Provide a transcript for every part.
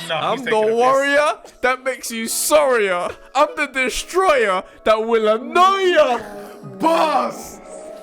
No, I'm the warrior that makes you sorrier. I'm the destroyer that will annoy you. Boss!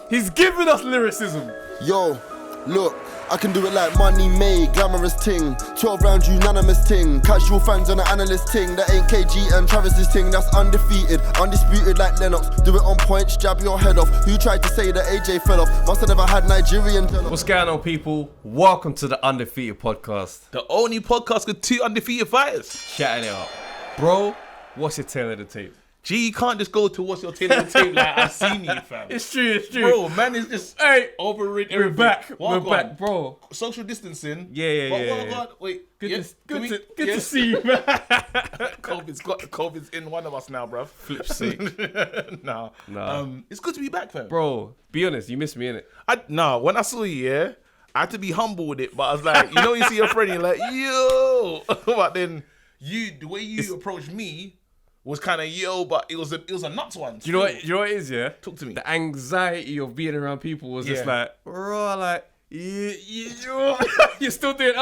He's giving us lyricism. Yo, look, I can do it like money made, glamorous ting. 12 round unanimous ting. Casual fans on the analyst ting. That ain't KG and Travis's ting. That's undefeated, undisputed like Lennox. Do it on points, jab your head off. Who tried to say that AJ fell off? Must have never had Nigerian. What's going on, people? Welcome to the Undefeated Podcast. The only podcast with 2 undefeated fighters. Shouting it up. Bro, what's your tail of the tape? Gee, you can't just go to what's your tail of the tape like I've seen you, fam. It's true. Bro, man is just overridden. We're back. We're back, bro. Social distancing. Yeah. Wait. Good to see you, man. COVID's in one of us now, bruv. Flip sake. Nah. It's good to be back, fam. Bro, be honest, you missed me, innit? When I saw you, I had to be humble with it, but I was like, you know, you see your friend, you're like, yo. But then the way you approached me was kind of but it was a nuts one. Do you know what it is, yeah? Talk to me. The anxiety of being around people was just like, bro, like, you're still doing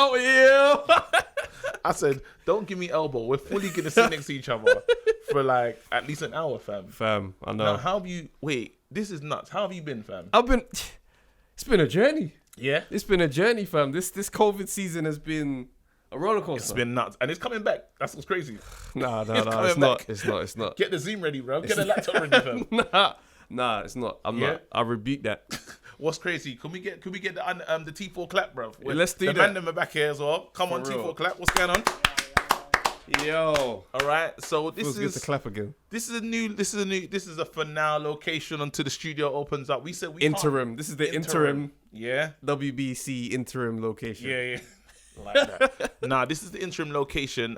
I said, don't give me elbow. We're fully going to sit next to each other for like at least an hour, fam. Fam, I know. Now, this is nuts. How have you been, fam? It's been a journey. Yeah? It's been a journey, fam. This COVID season has been a roller coaster. It's been nuts. And it's coming back. That's what's crazy. Nah, it's not. It's not. Get the Zoom ready, bro. Get the laptop ready, fam. Nah, it's not. I'm not. I rebuke that. What's crazy? Can we get the T4 clap, bro? Let's do that. The man them are back here as well. Come on, real. T4 clap. What's going on? Yo. All right. So this Feels good to clap again. This is a for now location until the studio opens up. We said we interim. Can't. This is the interim. Yeah. WBC interim location. Yeah. Like that. Nah, this is the interim location.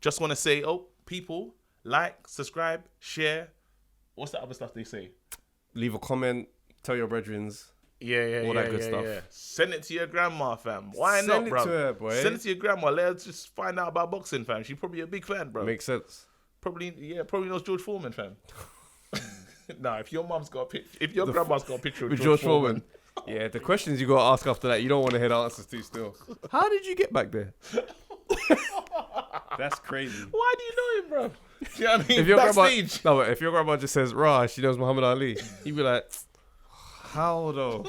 Just want to say, people, like, subscribe, share. What's the other stuff they say? Leave a comment. Tell your brethrens. Yeah. All that good stuff. Yeah. Send it to your grandma, fam. Why not, bro? Send it to her, boy. Send it to your grandma. Let her just find out about boxing, fam. She's probably a big fan, bro. Makes sense. Probably knows George Foreman, fam. Nah, if your grandma's got a picture of George Foreman. Yeah, the questions you got to ask after that, you don't want to hear the answers to still. How did you get back there? That's crazy. Why do you know him, bro? Do you know what I mean? If your grandma just says, "Rah, she knows Muhammad Ali," you'd be like, "How though?"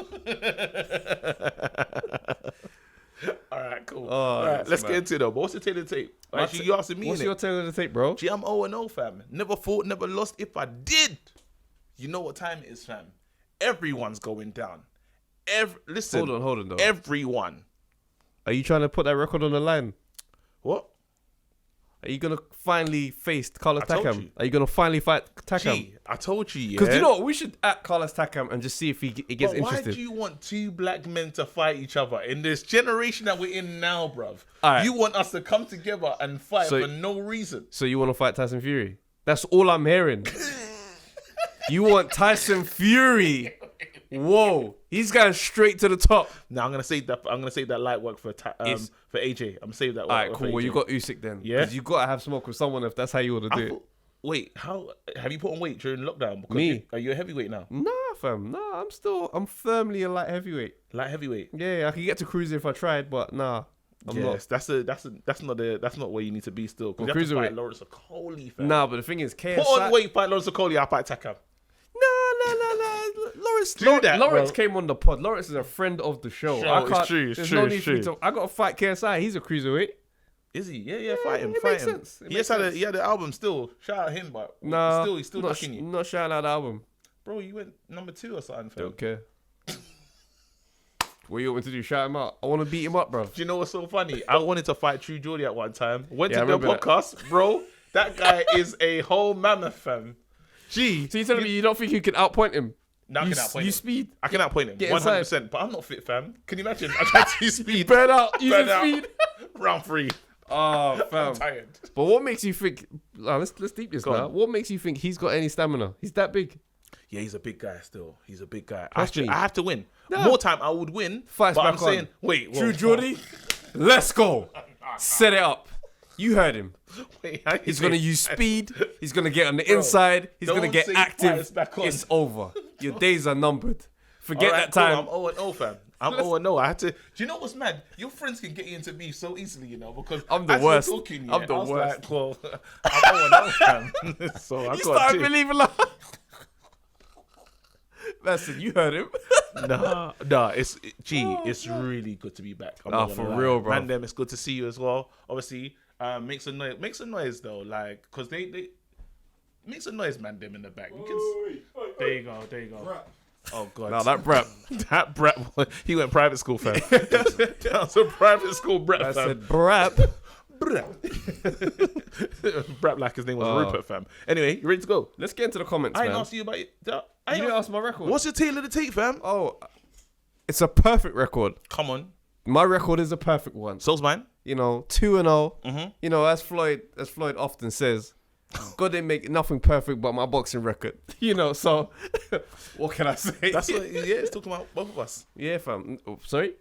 All right, cool. All right, let's get into it though. But what's the tail of the tape? Actually, you asking me? What's your tail of the tape, bro? Gee, I'm 0-0, fam. Never fought, never lost. If I did, you know what time it is, fam. Everyone's going down. Listen. Hold on, though. Everyone. Are you trying to put that record on the line? What? Are you gonna finally face Carlos I told Takam? you. Are you gonna finally fight Takam? Gee, I told you, yeah. Because you know what? We should at Carlos Takam and just see if he gets interested. Why do you want 2 black men to fight each other in this generation that we're in now, bruv? Right. You want us to come together and fight for no reason. So you want to fight Tyson Fury? That's all I'm hearing. You want Tyson Fury? Whoa, he's going straight to the top. Now I'm gonna save that light work for AJ. I'm gonna save that. All right, cool. Well, you got Usyk then. Yeah. Because you got to have smoke with someone if that's how you want to do it. Wait, how have you put on weight during lockdown? Because Me? Are you a heavyweight now? Nah, fam. Nah, I'm firmly a light heavyweight. Light heavyweight. Yeah, I could get to cruiser if I tried, but nah, I'm not. That's not where you need to be still. Because you have to fight Lawrence Okoli, fam. Nah, but the thing is, KSI. Put on weight, fight Lawrence Okoli. I fight Takam. No. Lawrence came on the pod. Lawrence is a friend of the show. It's true. I got to fight KSI. He's a cruiserweight. Is he? Yeah, fight him. It makes sense. He had the album still. Shout out him, but he's still ducking you. Not shouting out the album. Bro, you went number 2 or something, fam. Don't care. What you want me to do? Shout him out. I want to beat him up, bro. Do you know what's so funny? I wanted to fight True Geordie at one time. Went to the that. podcast, bro. That guy is a whole mammoth, fam. Gee. So you're telling me you don't think you can outpoint him? No, I can outpoint him. You speed? I can outpoint him. 100%. But I'm not fit, fam. Can you imagine? I tried to use speed. Burn out. Using speed. Round 3. Oh, fam. I'm tired. But what makes you think... let's deep this now. What makes you think he's got any stamina? He's that big. Yeah, he's a big guy still. He's a big guy. I have to win. Nah. More time, I would win. Fights but back I'm saying, wait. True Geordie, let's go. Set it up. You heard him. Wait, he's going to use speed. He's going to get on the inside. He's going to get active. It's over. Your days are numbered. Forget that time. Cool. I'm 0-0, fam. I'm 0-0. I had to. Do you know what's mad? Your friends can get you into beef so easily, you know, because I'm the as we're worst. talking, I'm the I was worst. Like, well, I'm 0-0, fam. So I You got started two. believing like. Listen, you heard him. Nah, it's really good to be back. I'm Nah, not for gonna lie. real, bro. Man, them, it's good to see you as well. Obviously, makes a noise though, like, cause they makes a noise, man. Them in the back. You can, there you go. Oh god, Nah, that brat. that brat, he went private school, fam. That was a private school brat, I fam. said brat. Brat like his name was Rupert, fam. Anyway, you ready to go? Let's get into the comments, I man. ain't asked you about it. You didn't ask my record. What's your tail of the tape, fam? Oh, it's a perfect record. Come on, My record is a perfect one. so's mine. You know, 2-0. Mm-hmm. You know, as Floyd often says, God didn't make nothing perfect but my boxing record. You know, so what can I say? That's what. Yeah, it's talking about both of us. Yeah, fam. Oh, sorry.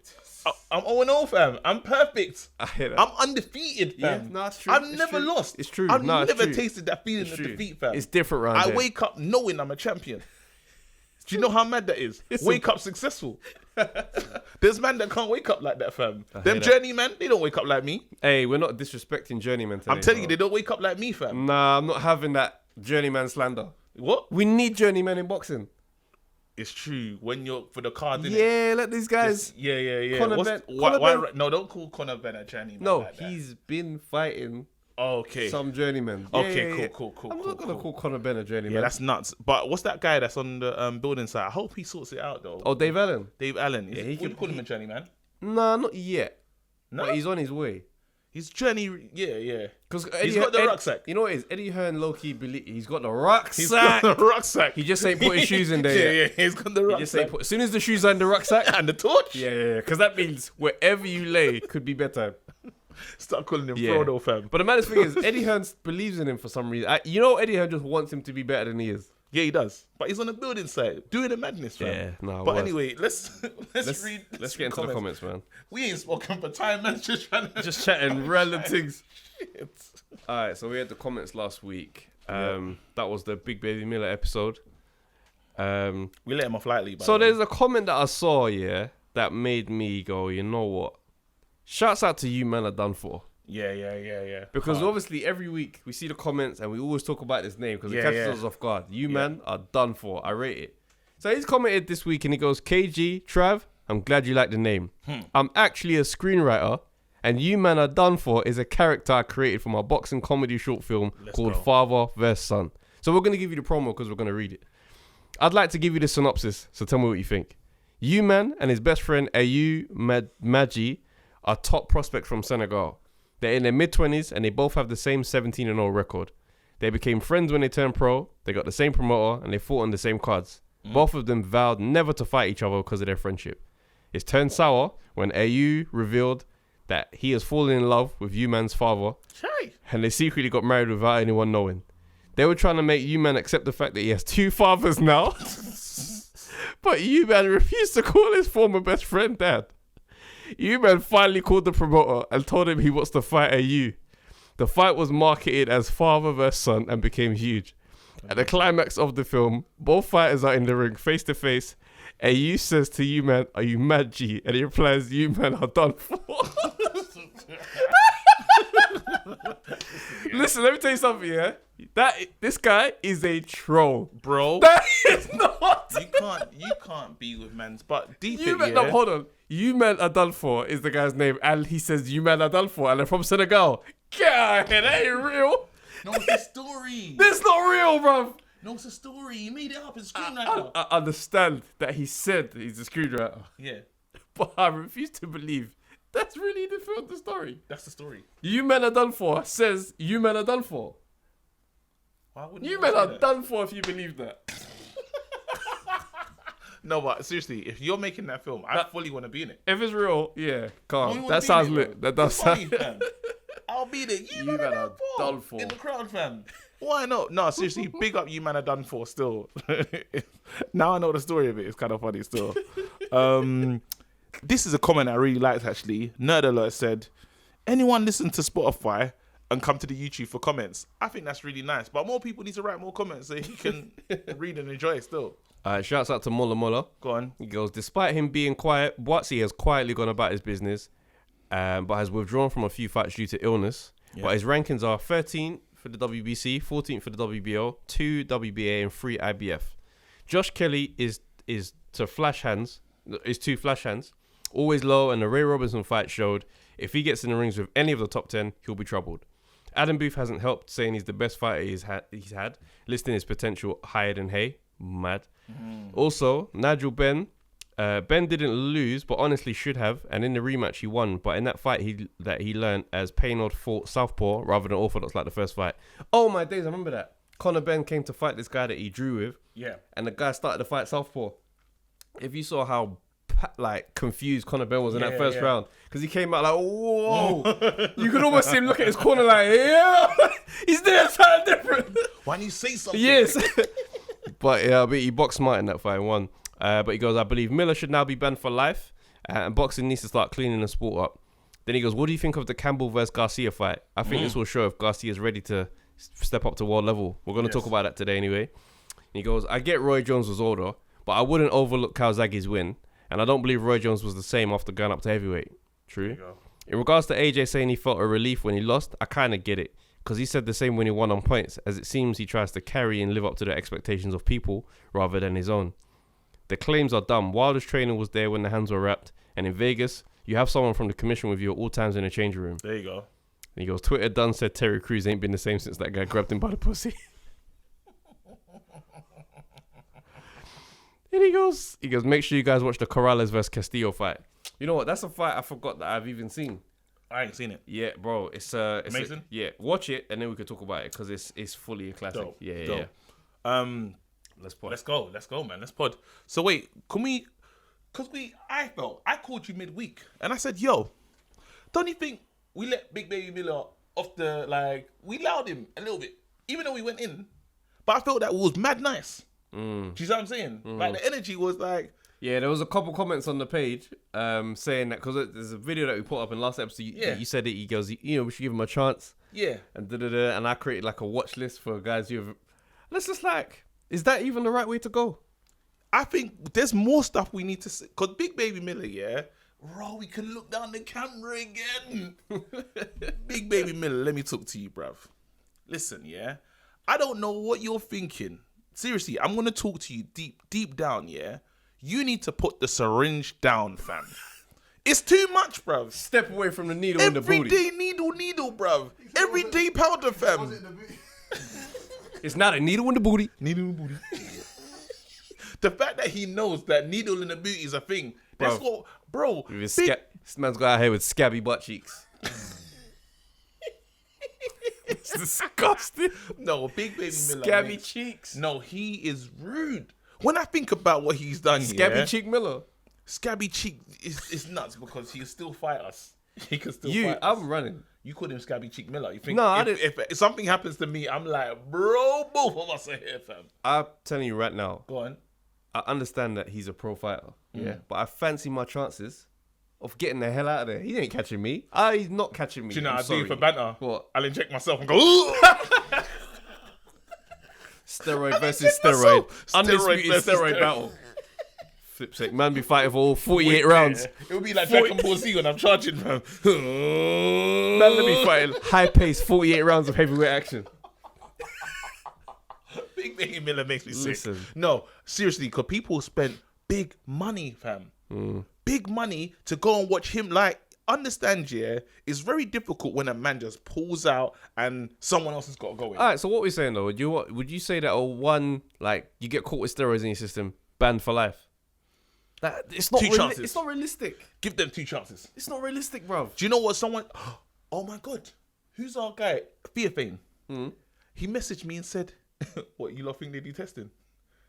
I'm 0-0, fam. I'm perfect. I hear that. I'm undefeated, Yeah, fam. no, it's true. I've It's never true. lost. It's true. I've No, it's never true. tasted that feeling It's of true. defeat, fam. It's different round I here. wake up knowing I'm a champion. Do you know how mad that is? Wake up successful. There's man that can't wake up like that, fam. Them that. journeymen, they don't wake up like me. Hey, we're not disrespecting Journeymen today. I'm telling you, bro. they don't wake up like me, fam. Nah, I'm not having that Journeyman slander. What? We need Journeymen in boxing. It's true. When you're for the card, innit? Yeah, let these guys. Yeah. Conor What's- Ben- why, Conor why, Ben- no, don't call Conor Ben a journeyman. No, like that. he's been fighting okay. some Journeymen. Okay, cool. I'm not gonna call Conor Ben a Journeyman. Yeah, that's nuts. But what's that guy that's on the building site? I hope he sorts it out though. Oh, Dave Allen. Dave Allen. Yeah, Would you call him a journeyman? Nah, not yet. No, But he's on his way. His journey. Yeah. Because He's got the rucksack. You know what it is? Eddie Hearn low-key believe he's got the He's rucksack. got the rucksack. He just ain't put his shoes in there. Yeah, he's got the He rucksack. just ain't put. As soon as the shoes are in the rucksack. And the torch. Yeah. Because that means wherever you lay could be better. Start calling him Yeah. Frodo, fam. But the maddest thing is, Eddie Hearn believes in him for some reason. You know, Eddie Hearn just wants him to be better than he is. Yeah, he does. But he's on the building site doing the madness, fam. Yeah, no, But worse. anyway, let's read. Let's get into the comments, man. We ain't spoken for time, man. Just trying to Just chatting random things. Shit. All right, so we had the comments last week. That was the Big Baby Miller episode. We let him off lightly. By So the way. there's a comment that I saw, that made me go, you know what? Shouts out to you, man, are done for. Yeah. Because Hard. obviously every week we see the comments and we always talk about this name because it Yeah, catches yeah. us off guard. You, man, are done for. I rate it. So he's commented this week and he goes, KG, Trav, I'm glad you like the name. I'm actually a screenwriter and You Man Are Done For is a character I created for my boxing comedy short film called go. Father vs. Son. So we're going to give you the promo because we're going to read it. I'd like to give you the synopsis, so tell me what you think. You Man and his best friend Ayu Maji are top prospects from Senegal. They're in their mid-20s and they both have the same 17-0 record. They became friends when they turned pro, they got the same promoter and they fought on the same cards. Both of them vowed never to fight each other because of their friendship. It's turned sour when Ayu revealed that he has fallen in love with U-Man's father and they secretly got married without anyone knowing. They were trying to make U-Man accept the fact that he has two fathers now. But U-Man refused to call his former best friend dad. U-Man finally called the promoter and told him he wants to fight Ayu. The fight was marketed as father vs. son and became huge. At the climax of the film, both fighters are in the ring face to face. Ayu says to U-Man, "Are you mad, G?" And he replies, "U-Man are done for." Listen, let me tell you something, yeah? This guy is a troll. bro. That is not. You can't be with man's but deep You it, man, yeah. no, hold on. You Man Are Done For is the guy's name, and he says You Man Are Done For, and they're from Senegal. Get out of here, that ain't real. No, it's a story. That's not real, bruv. No, it's a story. You made it up. It's a screenwriter. I understand that he said he's a screwdriver, Yeah, but I refuse to believe that's really the story. that's the story. You Men Are Done For says You Men Are Done For. Why wouldn't You I Men say are that? done for if you believe that. No, but seriously, if you're making that film, I fully want to be in it. If it's real, yeah, I calm. only wanna That be sounds in it, lit. bro. That does It's funny, sound. fam. I'll be there. You man man are are done done for. in the crowd, fam. Why not? No, seriously, big up. You man are done for. Still, now I know the story of it. It's kind of funny still. This is a comment I really liked actually. Nerd Alert said, "Anyone listen to Spotify and come to the YouTube for comments?" I think that's really nice. But more people need to write more comments so he can read and enjoy it still. Shouts out to Mola Mola. Go on. He goes, despite him being quiet, Boatsy has quietly gone about his business, but has withdrawn from a few fights due to illness. Yeah. But his rankings are 13th for the WBC, 14th for the WBO, 2 WBA, and 3 IBF. Josh Kelly is two flash hands, always low, and the Ray Robinson fight showed if he gets in the rings with any of the top 10, he'll be troubled. Adam Booth hasn't helped, saying he's the best fighter he's had, listing his potential higher than Hay. Mad. Also, Nigel Benn. Ben didn't lose, but honestly should have, and in the rematch he won. But in that fight, he learned as Paynod fought southpaw rather than orthodox like the first fight. Oh my days, I remember that. Conor Benn came to fight this guy that he drew with. Yeah. And the guy started the fight southpaw. If you saw how confused Conor Benn was in that first round, because he came out like, whoa. You could almost see him look at his corner like, yeah, he's doing something different. Why don't you say something? Yes. But he boxed smart in that fight and won. But he goes, I believe Miller should now be banned for life, and boxing needs to start cleaning the sport up. Then he goes, what do you think of the Campbell versus Garcia fight? I think this will show if Garcia is ready to step up to world level. We're going to talk about that today anyway. And he goes, I get Roy Jones was older, but I wouldn't overlook Calzaghe's win, and I don't believe Roy Jones was the same after going up to heavyweight. True. In regards to AJ saying he felt a relief when he lost, I kind of get it, because he said the same when he won on points, as it seems he tries to carry and live up to the expectations of people rather than his own. The claims are dumb. Wilder's trainer was there when the hands were wrapped, and in Vegas, you have someone from the commission with you at all times in the changing room. There you go. And he goes, Twitter done said Terry Crews ain't been the same since that guy grabbed him by the pussy. And he goes, make sure you guys watch the Corrales versus Castillo fight. You know what? That's a fight I forgot that I've even seen. I ain't seen it. Yeah, bro. It's amazing. Watch it and then we could talk about it because it's fully a classic. Dope. Yeah. Let's pod. Let's go, man. Let's pod. So wait, can we? Because I called you midweek and I said, yo, don't you think we let Big Baby Miller off the we allowed him a little bit, even though we went in, but I felt that was mad nice. Do you see what I'm saying? Like the energy was like. Yeah, there was a couple comments on the page saying that because there's a video that we put up in last episode. You said it. He goes, we should give him a chance. Yeah. And and I created like a watch list for guys who have. And it's just like, is that even the right way to go? I think there's more stuff we need to see. Because Big Baby Miller, we can look down the camera again. Big Baby Miller, let me talk to you, bruv. Listen, I don't know what you're thinking. Seriously, I'm going to talk to you deep down, You need to put the syringe down, fam. It's too much, bruv. Step away from the needle in the booty. Everyday needle, bruv. Everyday powder, fam. It's not a needle in the booty. Needle in the booty. The fact that he knows that needle in the booty is a thing. That's what, bro. This man's got out here with scabby butt cheeks. It's disgusting. No, Big Baby Miller. Scabby cheeks. No, he is rude. When I think about what he's done Scabby cheek Miller. Scabby cheek is nuts because he can still fight us. He can still fight us. I'm running. You call him Scabby cheek Miller. You think if something happens to me, I'm like, bro, both of us are here, fam. I'm telling you right now. Go on. I understand that he's a pro fighter. Yeah. But I fancy my chances of getting the hell out of there. He ain't catching me. He's not catching me. Do you know what I do for banter? What? I'll inject myself and go, ooh! Steroid versus steroid. Undisputed steroid battle. Flip sake. Man be fighting for all 48 rounds. It would be like Dragon Ball Z when I'm charging, man. Man be fighting high-paced 48 rounds of heavyweight action. Big Baby Miller makes me sick. No, seriously, because people spent big money, fam. Big money to go and watch him. Understand, it's very difficult when a man just pulls out and someone else has got to go in. All right, so what we're saying though, would you say that you get caught with steroids in your system, banned for life? It's not chances. It's not realistic. Give them 2 chances. It's not realistic, bro. Do you know what oh my God, who's our guy? Theophane. He messaged me and said, what, you lot think they do testing?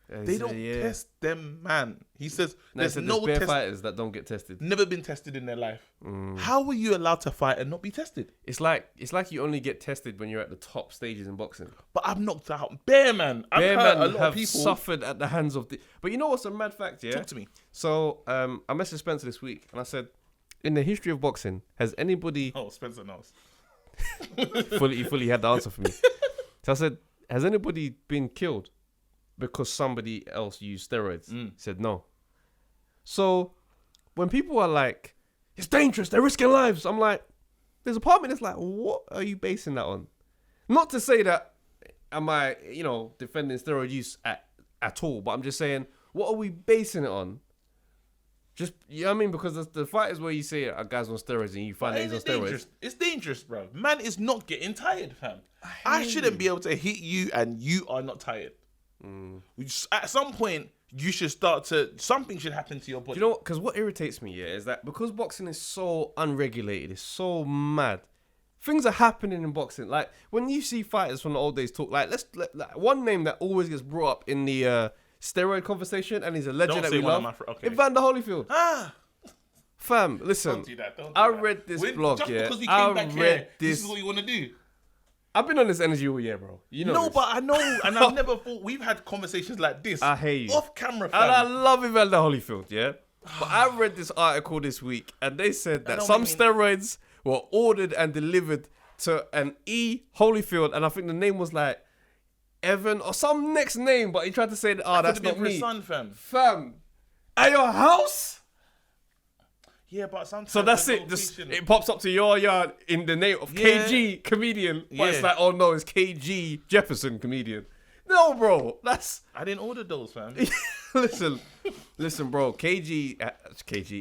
They don't test them, man. He says there's no bare fighters that don't get tested. Never been tested in their life. How are you allowed to fight and not be tested? It's like you only get tested when you're at the top stages in boxing. But I've knocked out bare man. Bare man a lot have of people suffered at the hands of But you know what's a mad fact? Yeah, talk to me. So I messaged Spencer this week and I said, in the history of boxing, has anybody? Oh, Spencer knows. He fully had the answer for me. So I said, has anybody been killed because somebody else used steroids. He said no. So when people are like, it's dangerous, they're risking lives, I'm like, there's a part of me that's like, what are you basing that on? Not to say that am I, defending steroid use at all, but I'm just saying, what are we basing it on? Just, you know what I mean? Because the fight is where you say a guy's on steroids and you find that he's on steroids. It's dangerous, bro. Man is not getting tired, fam. I shouldn't be able to hit you and you are not tired. At some point, you should something should happen to your body. Do you know what? Because what irritates me, is that because boxing is so unregulated, it's so mad, things are happening in boxing. Like, when you see fighters from the old days talk, like, one name that always gets brought up in the steroid conversation, and he's a legend that we love, Evander Holyfield. Fam, listen, Don't do that. I read this blog, just yeah. because he came back here, this is what you want to do. I've been on this energy all year, bro. You know. No, this. but I know, and I've never thought we've had conversations like this. I hate you. Off camera, fam. And I love Evander Holyfield, yeah. But I read this article this week, and they said that some steroids were ordered and delivered to an E. Holyfield, and I think the name was like Evan or some next name, but he tried to say that, that's not me. Son, fam. Fam, at your house? Yeah, but sometimes. So that's it. It pops up to your yard in the name of KG comedian, but it's like, oh no, it's KG Jefferson comedian. No, bro, I didn't order those, fam. listen, bro. KG,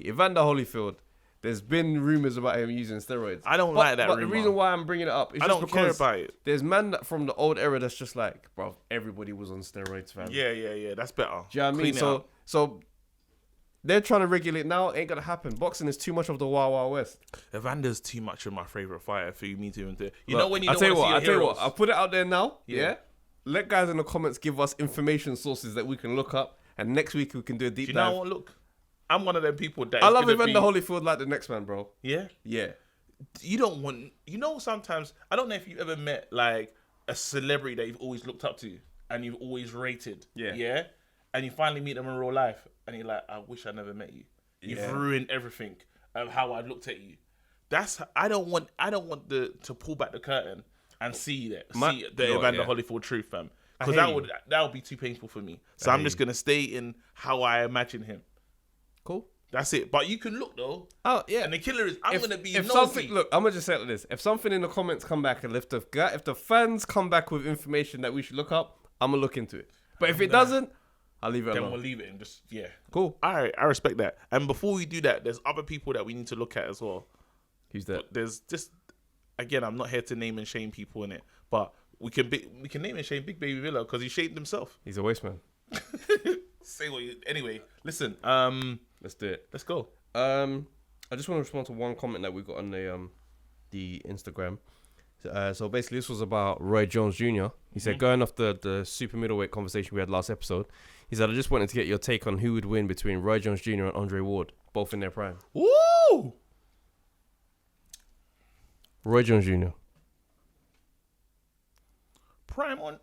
Evander Holyfield. There's been rumors about him using steroids. I don't like that rumor. But the reason why I'm bringing it up is just because care about it. There's man from the old era that's just like, bro, everybody was on steroids, fam. Yeah. That's better. Do you know what I mean? So they're trying to regulate now. Ain't gonna happen. Boxing is too much of the Wild Wild West. Evander's too much of my favorite fighter for me to even do. When you don't want to see your heroes. I'll put it out there now. Yeah. Let guys in the comments give us information sources that we can look up, and next week we can do a deep dive. You know what? Look, I'm one of them people that I love Evander Holyfield like the next man, bro. Yeah. You don't want. Sometimes I don't know if you've ever met like a celebrity that you've always looked up to and you've always rated. Yeah. And you finally meet them in real life, and you're like, I wish I never met you. You've ruined everything of how I looked at you. I don't want to pull back the curtain and see the Evander Holyfield truth, fam. Because that would be too painful for me. So I'm just gonna stay in how I imagine him. Cool. That's it. But you can look though. Oh yeah. And the killer is I'm gonna be nosy. Look, I'm gonna just say it like this. If something in the comments come back and if the fans come back with information that we should look up, I'm gonna look into it. But if it doesn't, I'll leave it alone. Then we'll leave it and just Cool. All right, I respect that. And before we do that, there's other people that we need to look at as well. Who's that? But there's just again, I'm not here to name and shame people in it, but we can name and shame Big Baby Villa because he shamed himself. He's a waste man. Anyway, listen. Let's do it. Let's go. I just want to respond to one comment that we got on the Instagram. So basically, this was about Roy Jones Jr. He said, going off the super middleweight conversation we had last episode, he said, I just wanted to get your take on who would win between Roy Jones Jr. and Andre Ward, both in their prime. Woo! Roy Jones Jr. Prime Ward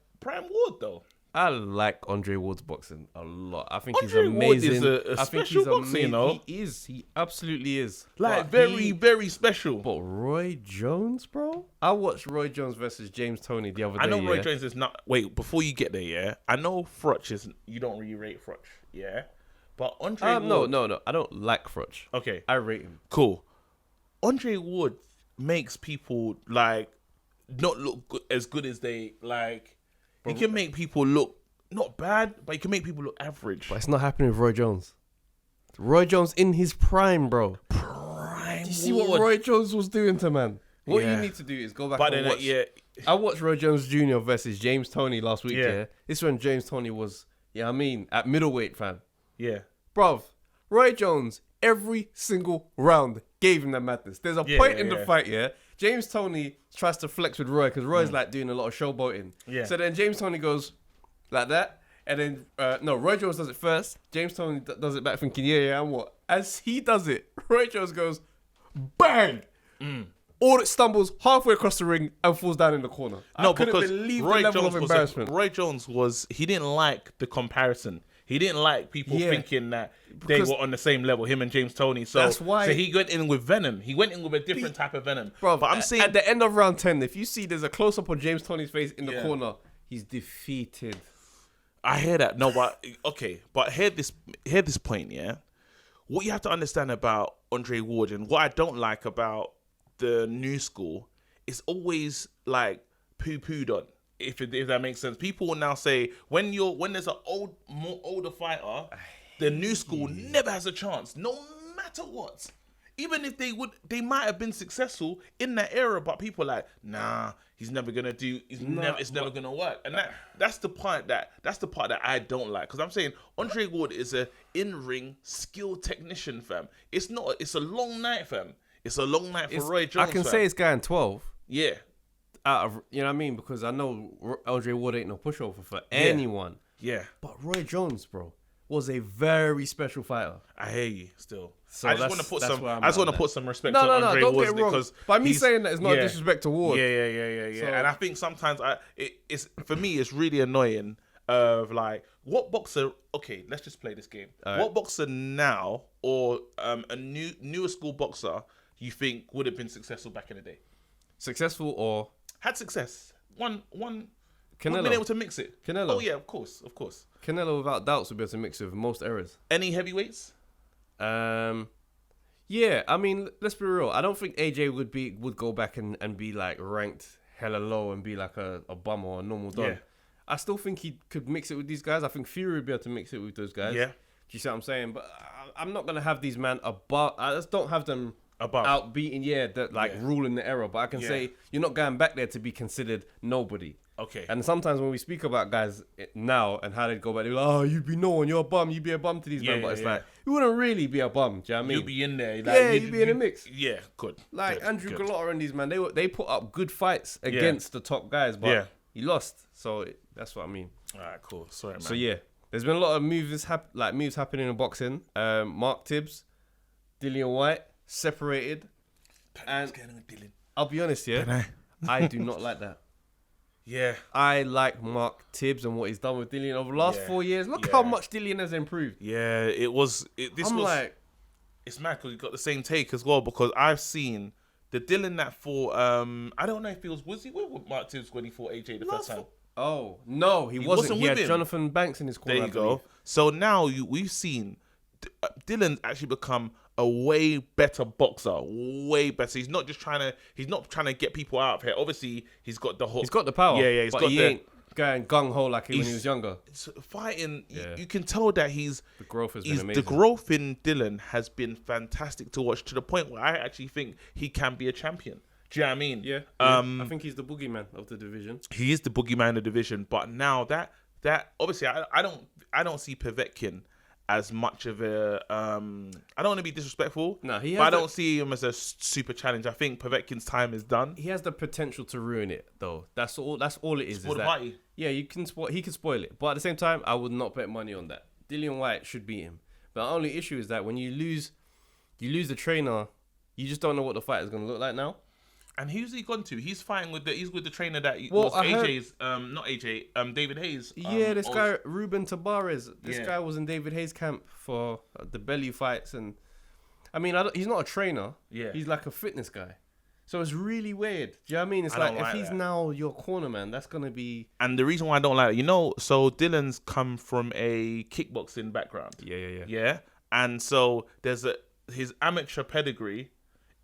though. I like Andre Ward's boxing a lot. I think Andre he's amazing. Ward is a special boxer, you know? He is. He absolutely is. Like, very special. But Roy Jones, bro? I watched Roy Jones versus James Toney the other day. I know Roy Jones is not... Wait, before you get there, yeah? I know Frotch is... You don't really rate Frotch, yeah? But Andre Ward... No. I don't like Frotch. Okay. I rate him. Cool. Andre Ward makes people, like, not look as good as they, like... He can make people look not bad, but he can make people look average. But it's not happening with Roy Jones. Roy Jones in his prime, bro. Prime. Do you see what Roy Jones was doing to man? What you need to do is go back and watch. I watched Roy Jones Jr. versus James Toney last week, yeah? This is when James Toney was, at middleweight, fam. Yeah. Bruv, Roy Jones, every single round gave him that madness. There's a point in the fight, James Toney tries to flex with Roy because Roy's like doing a lot of showboating. Yeah. So then James Toney goes like that. And then, Roy Jones does it first. James Toney does it back thinking, and what? As he does it, Roy Jones goes, bang! Or it stumbles halfway across the ring and falls down in the corner. I couldn't believe the level of embarrassment. Roy Jones he didn't like the comparison. He didn't like people thinking that they were on the same level, him and James Toney. So that's why. So he went in with venom. He went in with a different type of venom. Bro, but I'm saying at the end of round 10, if you see there's a close up on James Toney's face in the corner, he's defeated. I hear that. No, but okay. But hear this point, yeah? What you have to understand about Andre Ward and what I don't like about the new school is always like poo-pooed on. If that makes sense. People will now say when there's an more older fighter, the new school never has a chance, no matter what. Even if they might have been successful in that era, but people are like, nah, he's never gonna do. It's never gonna work. And that's the part that I don't like, because I'm saying Andre Ward is a in-ring skill technician, fam. It's not. It's a long night, fam. It's a long night for Roy Jones. I can say it's going 12. Yeah. Out of, you know what I mean? Because I know Andre Ward ain't no pushover for anyone. Yeah. But Roy Jones, bro, was a very special fighter. I hear you still. So I just want to put some respect on Andre don't Ward, get it wrong. because by me saying that is not a disrespect to Ward. Yeah. So, and I think sometimes it's for me it's really annoying of like, what boxer, okay, let's just play this game. Right. What boxer now or a newer school boxer you think would have been successful back in the day? Successful or had success. One Canelo. been able to mix it. Canelo. Oh yeah, of course. Canelo without doubts would be able to mix with most errors. Any heavyweights? Yeah, I mean, let's be real. I don't think AJ would go back and be like ranked hella low and be like a bum or a normal dog. Yeah. I still think he could mix it with these guys. I think Fury would be able to mix it with those guys. Yeah. Do you see what I'm saying? But I'm not gonna have these men above. I just don't have them Above. out beating. Ruling the era. But I can say you're not going back there to be considered nobody. Okay. And sometimes when we speak about guys now and how they go back, they're like, oh, you'd be no one, you're a bum, you'd be a bum to these men. But it's like, you wouldn't really be a bum, do you know what I mean? You'd be in there. Like, you'd be in the mix. Yeah, good. Like good, Andrew good. Gallotta and these men, they put up good fights against the top guys, but he lost. So that's what I mean. All right, cool. Sorry, man. So yeah, there's been a lot of moves happening in boxing. Mark Tibbs, Dillian Whyte, separated. And I'll be honest, I do not like that. Yeah. I like Mark Tibbs and what he's done with Dillian over the last 4 years. Look how much Dillian has improved. Yeah, it's mad because we got the same take as well, because I've seen the Dillian that fought, I don't know if he was he with Mark Tibbs when he fought AJ the first time? Oh, no, he wasn't. He had Jonathan Banks in his corner. There you go. So now we've seen Dillian's actually become a way better boxer, way better. He's not trying to get people out of here. Obviously, he's got the hook. He's got the power. Yeah, he ain't going gung ho like when he was younger. Fighting, you can tell that the growth has been amazing. The growth in Dillian has been fantastic to watch, to the point where I actually think he can be a champion. Do you know what I mean? Yeah. I think he's the boogeyman of the division. He is the boogeyman of the division, but now that obviously I don't see Povetkin as much of a I don't want to be disrespectful. No, but I don't see him as a super challenge. I think Povetkin's time is done. He has the potential to ruin it, though. That's all it is. Spoil the party. Yeah, he can spoil it. But at the same time, I would not bet money on that. Dillian Whyte should beat him. But the only issue is that when you lose the trainer, you just don't know what the fight is going to look like now. And who's he gone to? He's fighting with the trainer that was AJ's, not AJ, David Hayes. This guy Ruben Tabarez. This guy was in David Hayes' camp for the belly fights, and I mean, he's not a trainer. Yeah, he's like a fitness guy. So it's really weird. Do you know what I mean? It's like if he's now your corner man, that's gonna be. And the reason why I don't like it, so Dylan's come from a kickboxing background. Yeah. And so his amateur pedigree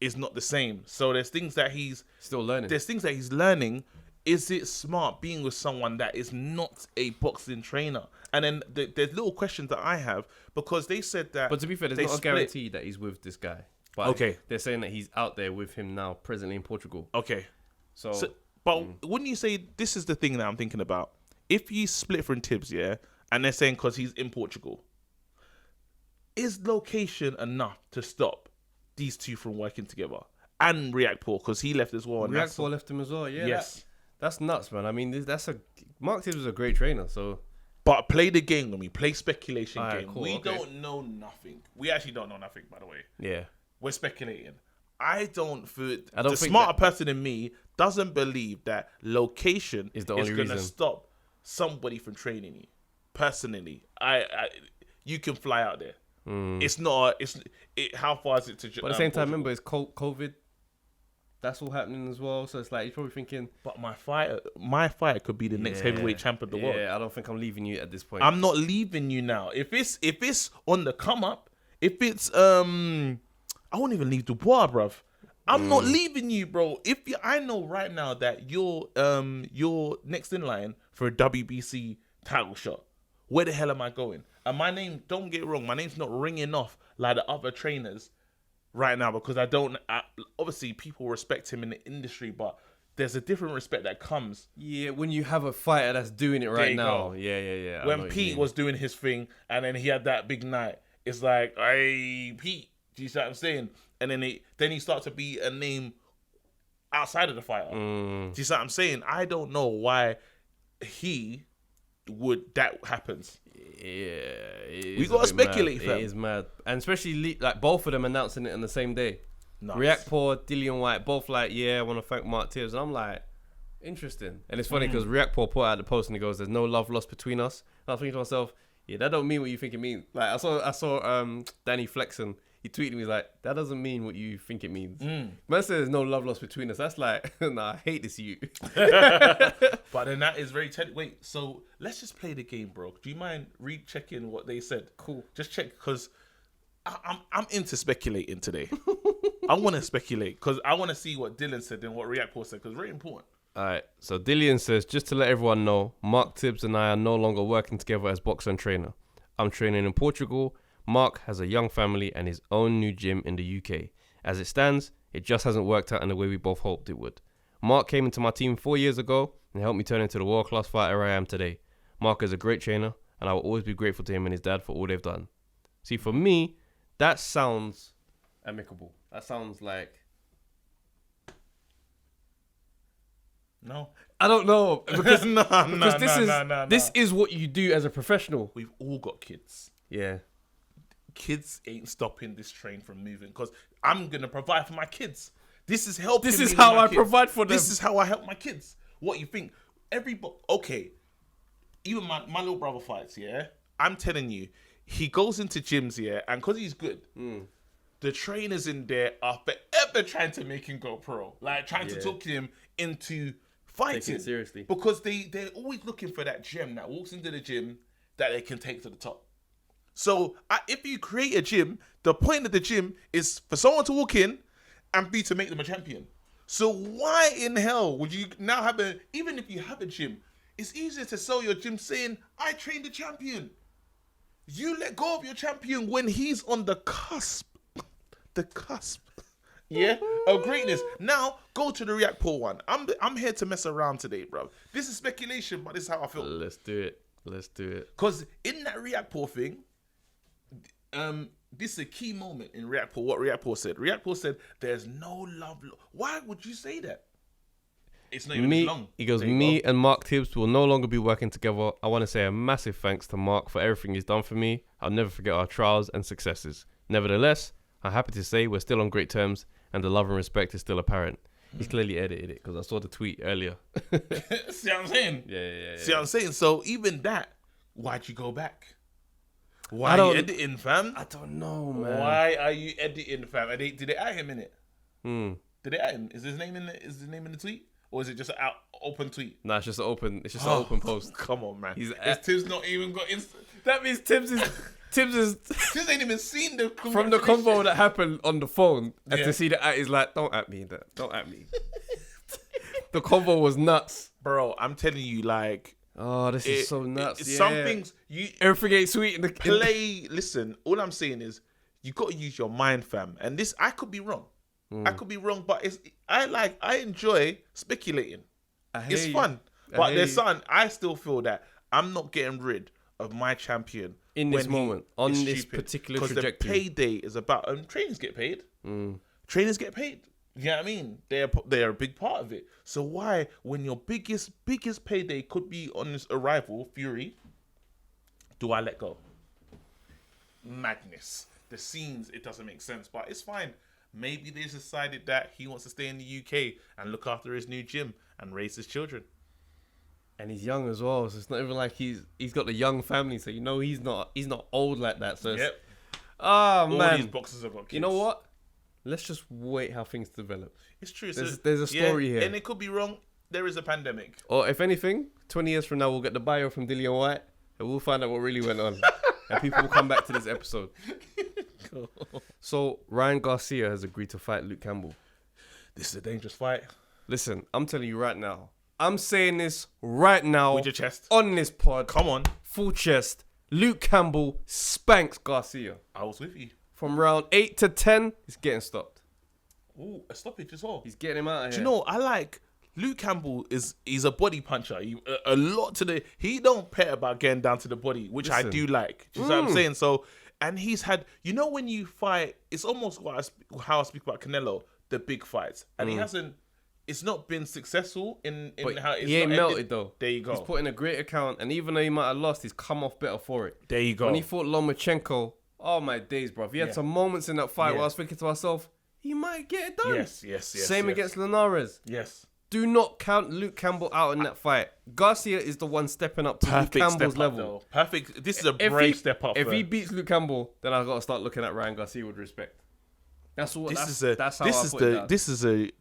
is not the same. So there's things that he's still learning. There's things that he's learning. Is it smart being with someone that is not a boxing trainer? And then there's little questions that I have, because they said that. But to be fair, there's not a guarantee that he's with this guy. But they're saying that he's out there with him now, presently in Portugal. Okay. But wouldn't you say this is the thing that I'm thinking about? If you split from Tibbs, and they're saying because he's in Portugal, is location enough to stop these two from working together? And React-Paul, because he left as well. React-Paul left him as well, yeah. Yes. That's nuts, man. I mean, Mark Tibbs was a great trainer, so... But play the game when we play speculation game. Cool, we don't know nothing. We actually don't know nothing, by the way. Yeah. We're speculating. The smarter person in me doesn't believe that location is going to stop somebody from training you. Personally, you can fly out there. It's not. How far is it to? But at the same time, remember, it's COVID. That's all happening as well. So it's like he's probably thinking, But my fighter could be the next heavyweight champ of the world. Yeah, I don't think I'm leaving you at this point. I'm not leaving you now. If it's on the come up, if it's I won't even leave Dubois, bruv. I'm not leaving you, bro. I know right now that you're next in line for a WBC title shot. Where the hell am I going? And my name, don't get it wrong, my name's not ringing off like the other trainers right now because obviously people respect him in the industry, but there's a different respect that comes. Yeah, when you have a fighter that's doing it right now. Go. Yeah. When Pete was doing his thing and then he had that big night, it's like, hey, Pete, do you see what I'm saying? And then he starts to be a name outside of the fighter. Do you see what I'm saying? I don't know why that happens. Yeah, we gotta speculate, fam. It is mad, and especially like both of them announcing it on the same day. Nice. Reactpour, Dillian Whyte, both like, I want to thank Mark Tibbs, and I'm like, interesting. And it's funny because Reactpour put out the post and he goes, "There's no love lost between us." And I was thinking to myself, yeah, that don't mean what you think it means. Like I saw Danny flexing. He tweeted me, he's like, that doesn't mean what you think it means. Man said there's no love lost between us. That's like, nah, I hate this you. But then that is very wait, so let's just play the game, bro. Do you mind rechecking what they said? Cool. Just check, because I'm into speculating today. I want to speculate, because I want to see what Dylan said and what Reactpour said, because it's very important. All right, so Dillian says, just to let everyone know, Mark Tibbs and I are no longer working together as boxer and trainer. I'm training in Portugal. Mark has a young family and his own new gym in the UK. As it stands, it just hasn't worked out in the way we both hoped it would. Mark came into my team 4 years ago and helped me turn into the world-class fighter I am today. Mark is a great trainer and I will always be grateful to him and his dad for all they've done. See, for me, that sounds amicable. That sounds like... No. I don't know. Because, this No. is what you do as a professional. We've all got kids. Yeah. Kids ain't stopping this train from moving, because I'm going to provide for my kids. This is helping This me is with how my I kids. provide for them. This is how I help my kids. What you think? Okay. Even my little brother fights, yeah? I'm telling you, he goes into gyms, yeah? And because he's good, the trainers in there are forever trying to make him go pro. Like, trying to talk him into fighting. Taking it seriously. Because they're always looking for that gem that walks into the gym that they can take to the top. So if you create a gym, the point of the gym is for someone to walk in and be to make them a champion. So why in hell would you now have even if you have a gym, it's easier to sell your gym saying, I trained the champion. You let go of your champion when he's on the cusp. Yeah, of greatness. Now go to the Reactpour one. I'm here to mess around today, bro. This is speculation, but this is how I feel. Let's do it. Because in that Reactpour thing, this is a key moment in Reactpour. What Reactpour said. Reactpour said, "There's no love." Why would you say that? It's not even long. He goes, me and Mark Tibbs will no longer be working together. I want to say a massive thanks to Mark for everything he's done for me. I'll never forget our trials and successes. Nevertheless, I'm happy to say we're still on great terms and the love and respect is still apparent. He's clearly edited it because I saw the tweet earlier. See what I'm saying? Yeah. See what I'm saying? So even that, why'd you go back? Why are you editing, fam? I don't know, man. Why are you editing, fam? Did they at him in it? Did they at him? Is his name in the tweet? Or is it just an open tweet? Nah, it's just an open. It's just an open post. Come on, man. Tibbs not even got Insta. That means Tibbs ain't even seen the from the convo that happened on the phone, and Yeah. to see the at is like, don't at me. Don't at me. The convo was nuts, bro. I'm telling you, like, oh, this is so nuts. Some things everything ain't sweet in the play. Listen, all I'm saying is you got to use your mind, fam. And this, I could be wrong. I could be wrong, but I enjoy speculating. It's fun. But there's something I still feel that I'm not getting rid of my champion in this moment on this particular trajectory. Because the payday is about trainers get paid. Trainers get paid. You know what I mean? They're a big part of it. So why, when your biggest payday could be on this arrival, Fury, do I let go? Madness. The scenes, it doesn't make sense, but it's fine. Maybe they decided that he wants to stay in the UK and look after his new gym and raise his children. And he's young as well, so it's not even like he's got a young family, so you know he's not old like that. So yep. Oh All man, these boxers have got kids. You know what? let's just wait how things develop. It's true. There's a story here. And it could be wrong. There is a pandemic. Or if anything, 20 years from now, we'll get the bio from Dillian Whyte and we'll find out what really went on. And people will come back to this episode. So, Ryan Garcia has agreed to fight Luke Campbell. This is a dangerous fight. Listen, I'm telling you right now. I'm saying this right now. With your chest. On this pod. Come on. Full chest. Luke Campbell spanks Garcia. I was with you. From round 8 to 10, he's getting stopped. Ooh, a stoppage as well. He's getting him out of Do here. you know, I like... Luke Campbell he's a body puncher. A lot to he don't pet about getting down to the body, which I do like. Do you know what I'm saying? So, and he's had, when you fight, it's almost how I speak about Canelo, the big fights, and he hasn't. It's not been successful in but how it's he ain't not melted ended. though. There you go. He's put in a great account, and even though he might have lost, he's come off better for it. There you go. When he fought Lomachenko, oh my days, bro. He had some moments in that fight where I was thinking to myself, he might get it done. Yes. Same against Linares. Yes. Do not count Luke Campbell out in that fight. Garcia is the one stepping up to Luke Campbell's level. Perfect. This is a brave step up. If he beats Luke Campbell, then I've got to start looking at Ryan Garcia with respect. That's what. This is the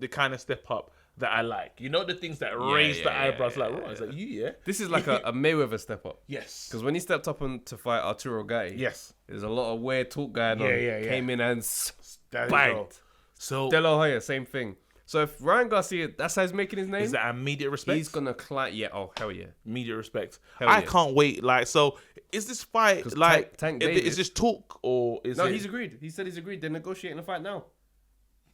kind of step up that I like. You know the things that raise the eyebrows like, right? It's like This is like a Mayweather step up. Yes. Because when he stepped up to fight Arturo Gatti, there's a lot of weird talk going on. Came in and spanked. So De La Hoya, same thing. So if Ryan Garcia, that's how he's making his name. Is that immediate respect? He's gonna climb. Yeah. Oh hell yeah. Immediate respect. Hell I yeah. can't wait. Like, so is this fight like? Tank Davis, is this talk or is no? it? He's agreed. He said he's agreed. They're negotiating the fight now.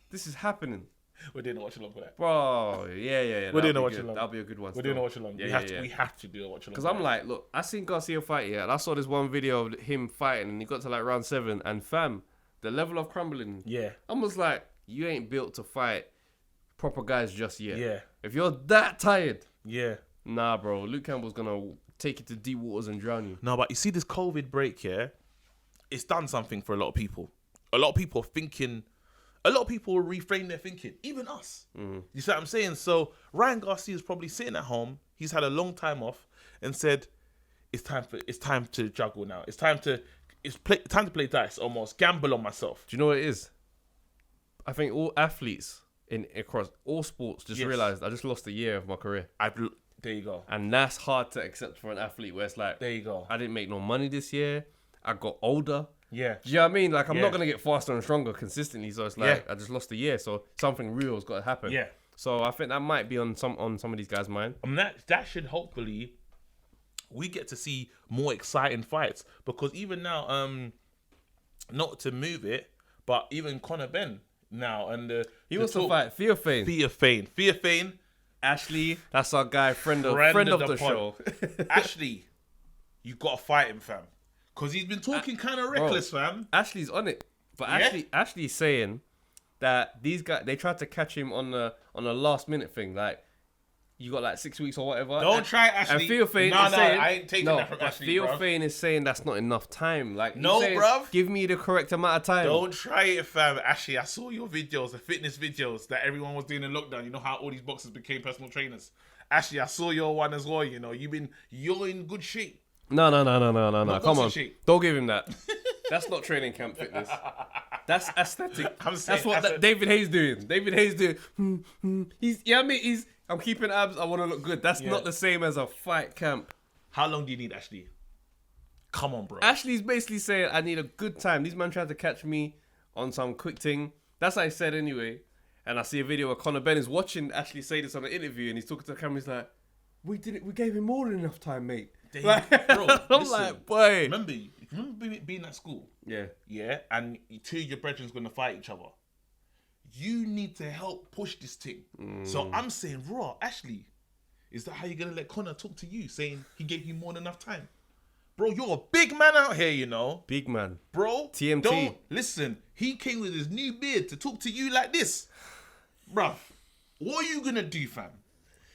This is happening. We're doing a watch along for that. Bro, yeah. We're doing a watch along. That'll be a good one. We're doing a watch along. We have to do a watch along. Because I'm like, look, I seen Garcia fight, and I saw this one video of him fighting, and he got to like round 7, and fam, the level of crumbling. Yeah. I was like, you ain't built to fight proper guys just yet. Yeah. If you're that tired, nah, bro, Luke Campbell's gonna take you to deep waters and drown you. No, but you see this COVID break, it's done something for a lot of people. A lot of people reframe their thinking, even us. You see what I'm saying? So Ryan Garcia is probably sitting at home. He's had a long time off and said, "It's time to juggle now. It's time to play dice, almost gamble on myself." Do you know what it is? I think all athletes across all sports just realized I just lost a year of my career. There you go. And that's hard to accept for an athlete, where it's like, there you go. I didn't make no money this year. I got older. Yeah. Do you know what I mean? Like, I'm not going to get faster and stronger consistently. So it's like, I just lost a year. So something real has got to happen. Yeah. So I think that might be on some of these guys' mind. That should hopefully, we get to see more exciting fights. Because even now, not to move it, but even Conor Benn now. And he wants to fight Theophane. Ashley, that's our guy, friend of the show. Ashley, you got to fight him, fam. Because he's been talking kind of reckless, fam. Ashley's on it. But Ashley's saying that these guys, they tried to catch him on a last minute thing. Like, you got like 6 weeks or whatever. Don't try Ashley. And Theophane is saying, I ain't taking that from Ashley, Theophane is saying that's not enough time. Like, no, bruv. Give me the correct amount of time. Don't try it, fam. Ashley, I saw your videos, the fitness videos that everyone was doing in lockdown. You know how all these boxers became personal trainers. Ashley, I saw your one as well. You know, you're in good shape. No. Come on. Shape. Don't give him that. That's not training camp fitness. That's aesthetic. That's what David Hayes doing. David Hayes doing. I'm keeping abs. I want to look good. That's not the same as a fight camp. How long do you need, Ashley? Come on, bro. Ashley's basically saying, I need a good time. These men tried to catch me on some quick thing. That's what I said anyway. And I see a video where Conor Benn is watching Ashley say this on an interview, and he's talking to the camera. He's like, we gave him more than enough time, mate. Bro, I'm like, boy. Remember being at school? Yeah, and two of your brethren's going to fight each other. You need to help push this thing. So I'm saying, raw, Ashley, is that how you're going to let Conor talk to you, saying he gave you more than enough time? Bro, you're a big man out here, you know. Big man. Bro, TMT. Don't listen. He came with his new beard to talk to you like this. Bruv, what are you going to do, fam?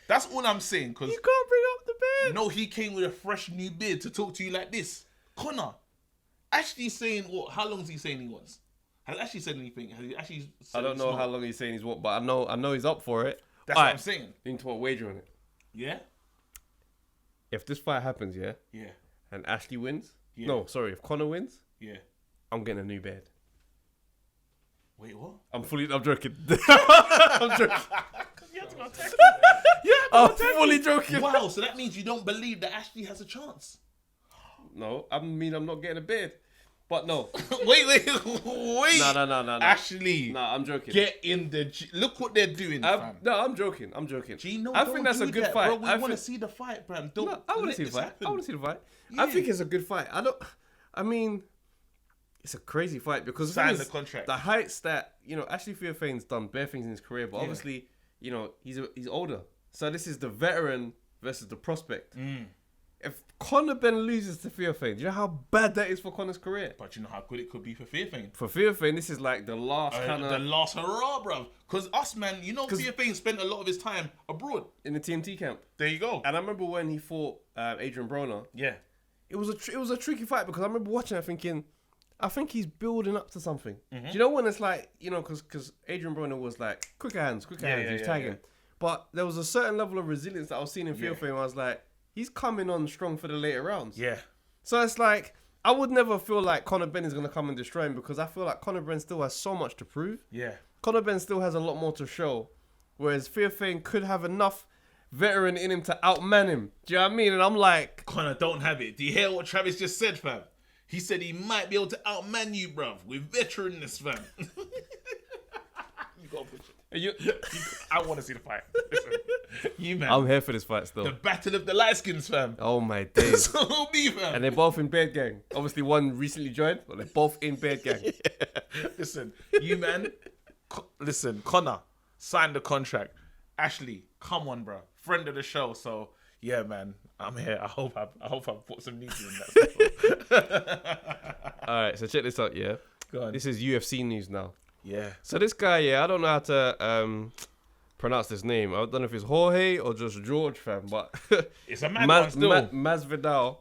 That's all I'm saying. Cause you can't bring up the beard. No, he came with a fresh new beard to talk to you like this. Conor, Ashley's saying what? How long is he saying he wants? Has Ashley said anything? Has he actually said I don't know how long he's saying he's what, but I know he's up for it. That's what I'm saying. You need to put a wager on it. Yeah? If this fight happens, yeah, and Ashley wins, if Conor wins, yeah, I'm getting a new beard. Wait, what? I'm joking. I'm joking. I'm fully joking. Wow, so that means you don't believe that Ashley has a chance. No, I mean I'm not getting a beard. But no. wait. No. Ashley. No, I'm joking. Get in the... Look what they're doing, fam. No, I'm joking. Gino, I think that's a good fight. Bro, we want to see the fight, fam. I want to see the fight. Yeah. I think it's a good fight. I mean, it's a crazy fight because sign the contract. The heights that, Ashley Theophane's done bare things in his career, but obviously, he's older. So this is the veteran versus the prospect. If Conor Benn loses to Theophane, do you know how bad that is for Conor's career? But you know how good it could be for Theophane. For Theophane, this is like the last the last hurrah, bruv. Because us, man, Theophane spent a lot of his time abroad. In the TMT camp. There you go. And I remember when he fought Adrian Broner. Yeah. It was a tricky fight because I remember watching it thinking, I think he's building up to something. Do you know when it's like, because Adrian Broner was like, quicker hands, he was tagging. Yeah. But there was a certain level of resilience that I was seeing in Theophane where I was like, he's coming on strong for the later rounds. Yeah. So it's like, I would never feel like Conor Benn is going to come and destroy him because I feel like Conor Benn still has so much to prove. Yeah. Conor Benn still has a lot more to show. Whereas Theophane could have enough veteran in him to outman him. Do you know what I mean? And I'm like... Conor don't have it. Do you hear what Travis just said, fam? He said he might be able to outman you, bruv. With veteranness, fam. You gotta push it. I want to see the fight. Listen, you, man. I'm here for this fight still. The battle of the light skins, fam. Oh my days. So me, fam. And they're both in Beard Gang. Obviously one recently joined, but they're both in Beard Gang. Yeah. Listen, you, man. Listen, Conor, sign the contract. Ashley, come on, bro. Friend of the show. So yeah, man. I'm here. I hope I put some news in that. All right, so check this out, yeah? Go on. This is UFC news now. Yeah. So this guy, I don't know how to pronounce this name. I don't know if it's Jorge or just George, fam, but it's a mad one still. Masvidal,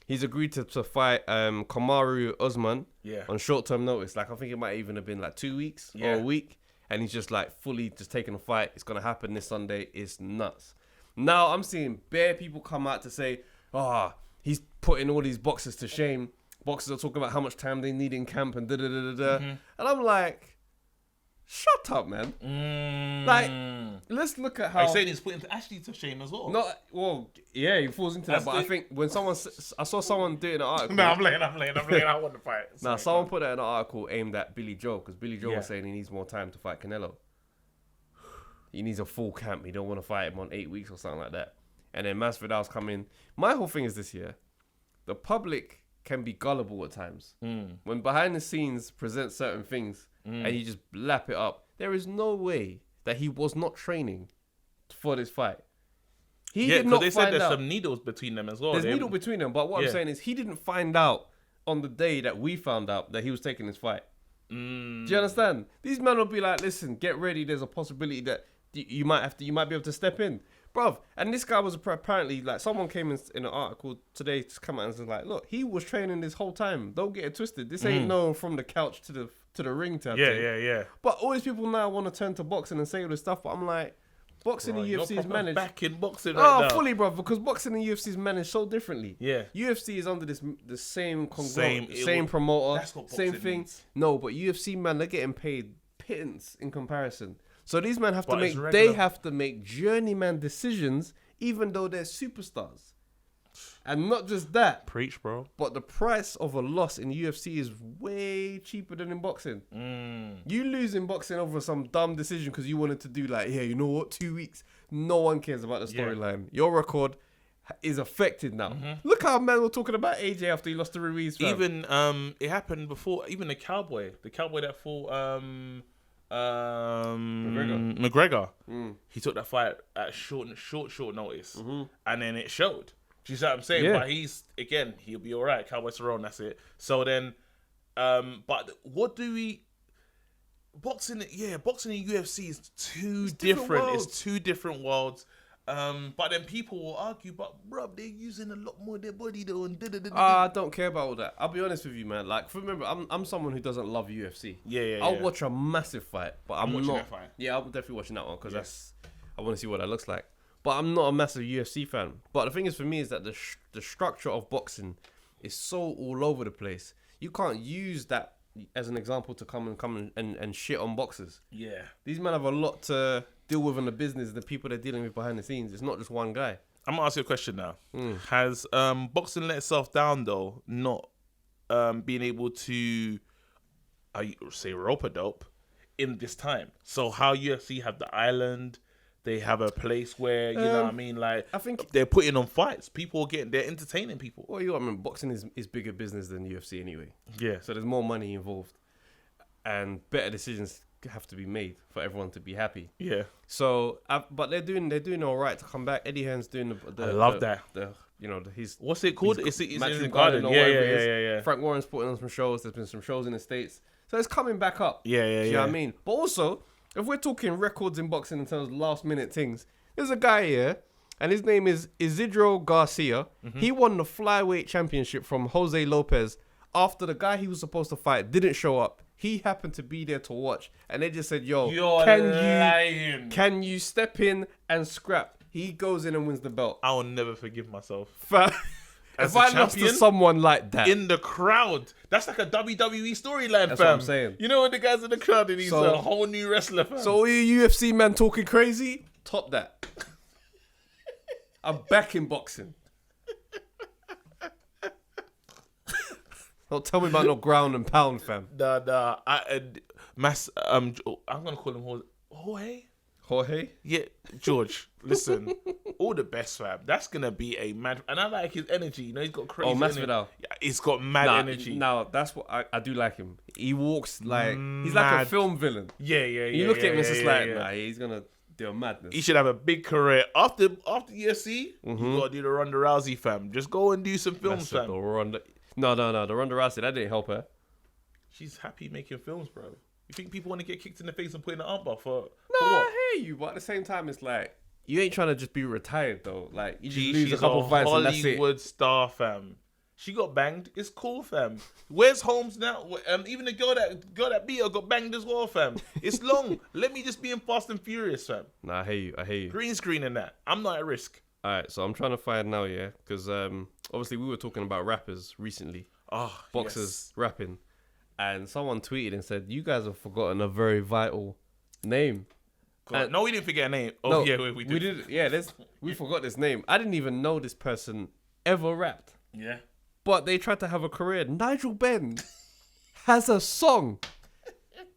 he's agreed to fight Kamaru Usman on short-term notice. Like, I think it might even have been like 2 weeks or a week. And he's just like fully just taking a fight. It's going to happen this Sunday. It's nuts. Now I'm seeing bare people come out to say, he's putting all these boxers to shame. Boxers are talking about how much time they need in camp and da-da-da-da-da. And I'm like, shut up, man. Like, let's look at how... Are you saying he's putting Ashley to shame as well? He falls into that. But I think when I saw someone do it in an article... No, I'm playing. I want to fight. Someone put that in an article aimed at Billy Joe, because Billy Joe was saying he needs more time to fight Canelo. He needs a full camp. He don't want to fight him on 8 weeks or something like that. And then Masvidal's coming. My whole thing is this year. The public can be gullible at times. When behind the scenes present certain things and you just lap it up, there is no way that he was not training for this fight. He did not they find said there's out. some needles between them as well. There's needle between them, but what I'm saying is he didn't find out on the day that we found out that he was taking this fight. Do you understand? These men will be like, listen, get ready. There's a possibility that you might be able to step in. Bruv, and this guy was apparently, like, someone came in an article today to come out and was like, look, he was training this whole time. Don't get it twisted. This ain't no from the couch to the ring type thing. Yeah. But all these people now want to turn to boxing and say all this stuff, but I'm like, boxing and UFC is managed. Back in boxing right now. Fully, bruv, because boxing and UFC is managed so differently. Yeah. UFC is under the same conglomerate, same promoter, same thing. Means. No, but UFC, man, they're getting paid pittance in comparison. So these men have to make journeyman decisions, even though they're superstars. And not just that. Preach, bro. But the price of a loss in UFC is way cheaper than in boxing. You lose in boxing over some dumb decision because you wanted to do 2 weeks. No one cares about the storyline. Your record is affected now. Look how men were talking about AJ after he lost to Ruiz. Fam. Even it happened before. Even the cowboy that fought McGregor. He took that fight at short notice, and then it showed. Do you see what I'm saying? Yeah. But he'll be all right. Cowboy Cerrone, that's it. So then, but what do we? Boxing and UFC is two different. It's two different worlds. But then people will argue, but bruv, they're using a lot more of their body though. And I don't care about all that. I'll be honest with you, man. Like, remember, I'm someone who doesn't love UFC. I'll watch a massive fight, but I'm watching not. That fight. Yeah, I'm definitely watching that one because I want to see what that looks like. But I'm not a massive UFC fan. But the thing is, for me, is that the structure of boxing is so all over the place. You can't use that as an example to come and shit on boxers. Yeah. These men have a lot to deal with in the business. The people they're dealing with behind the scenes. It's not just one guy. I'm gonna ask you a question now. Has boxing let itself down though? Not being able to, say, rope a dope in this time. So how UFC have the island, they have a place where, you know what I mean? Like, I think they're putting on fights. They're entertaining people. Well, you got to remember, boxing is bigger business than UFC anyway. Yeah. So there's more money involved, and better decisions have to be made for everyone to be happy. Yeah. So, but they're doing all right to come back. Eddie Hearn's doing the I love that. He's What's it called? It's in Match the in garden. or Yeah, whatever it is. yeah. Frank Warren's putting on some shows. There's been some shows in the States. So it's coming back up. Yeah. Do you know what I mean? But also, if we're talking records in boxing in terms of last minute things, there's a guy here, and his name is Isidro Garcia. He won the flyweight championship from Jose Lopez after the guy he was supposed to fight didn't show up. He happened to be there to watch, and they just said, "Yo, can you step in and scrap?" He goes in and wins the belt. I will never forgive myself. If I lost to someone like that in the crowd, that's like a WWE storyline, That's fam. what I'm saying. You know when the guy's in the crowd and he's a whole new wrestler, fam. So all you UFC man talking crazy, top that. I'm back in boxing. Don't tell me about no ground and pound, fam. Nah. I'm gonna call him Jorge. Jorge? Yeah, George. Listen, all the best, fam. That's gonna be a mad. And I like his energy. You know, he's got crazy. Masvidal. Yeah, he's got mad energy. Now that's what I do like him. He walks like he's like a film villain. Yeah. You look at him, it's just like, nah, he's gonna do a madness. He should have a big career after UFC. You gotta do the Ronda Rousey, fam. Just go and do some films, fam. No. The Ronda Rousey, that didn't help her. She's happy making films, bro. You think people want to get kicked in the face and put in an armbar for what? I hear you, but at the same time, it's like you ain't trying to just be retired though. Like you just lose a She's couple fights and that's it. Hollywood star, fam. She got banged. It's cool, fam. Where's Holmes now? Even the girl that beat her got banged as well, fam. It's long. Let me just be in Fast and Furious, fam. Nah, I hear you. Green screen and that. I'm not at risk. All right, so I'm trying to find now, yeah, because obviously we were talking about rappers recently, boxers rapping, and someone tweeted and said, "You guys have forgotten a very vital name." No, we didn't forget a name. Oh, no, yeah, we did. We did. Yeah, we forgot this name. I didn't even know this person ever rapped. Yeah. But they tried to have a career. Nigel Benn has a song.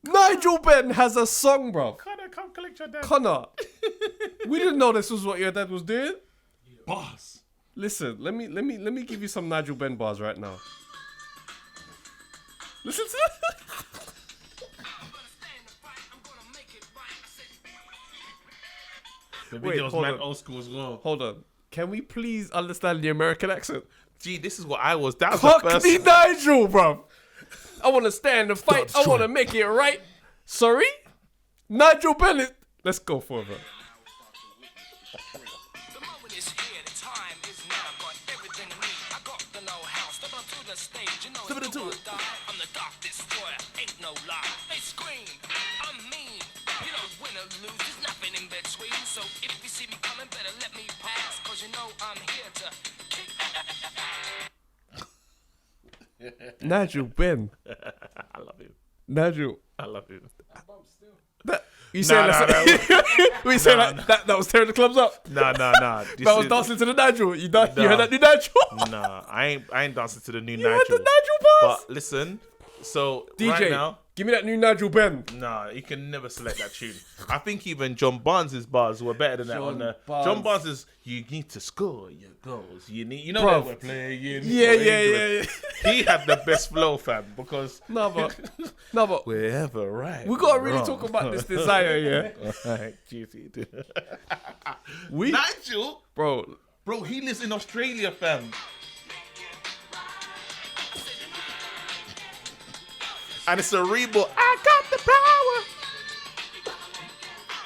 Nigel Benn has a song, bro. Connor, come collect your dad. Connor, we didn't know this was what your dad was doing. Boss. Listen, let me give you some Nigel Benn bars right now. Listen to it. The video's mad old school as well. Hold on. Can we please understand the American accent? Gee, this is what I was. That was the Cockney first. Nigel, bro. I want to stand and fight. I want to make it right. Sorry? Nigel Benn. Let's go further. I'm the dark destroyer, ain't no lie. They scream, I'm mean. You know, win or lose, there's nothing in between. So if you see me coming, better let me pass. Cause you know I'm here to kick. Nigel Benn. I love him. Nigel. I love him. You saying that was tearing the clubs up? Nah. I was dancing to the Nigel. You heard that new Nigel? Nah, I ain't dancing to the new You Nigel. heard the Nigel bars? But listen, so DJ, right now, give me that new Nigel Benn. nah, you can never select that tune. I think even John Barnes' bars were better than that on the. John Barnes is, you need to score your goals. You know Bruv. that we're playing. Yeah. He had the best flow, fam, because No, but wherever right. we gotta really talk about this desire, yeah. Alright, juicy. Nigel, Bro, he lives in Australia, fam. And it's a Reebok. I got the power.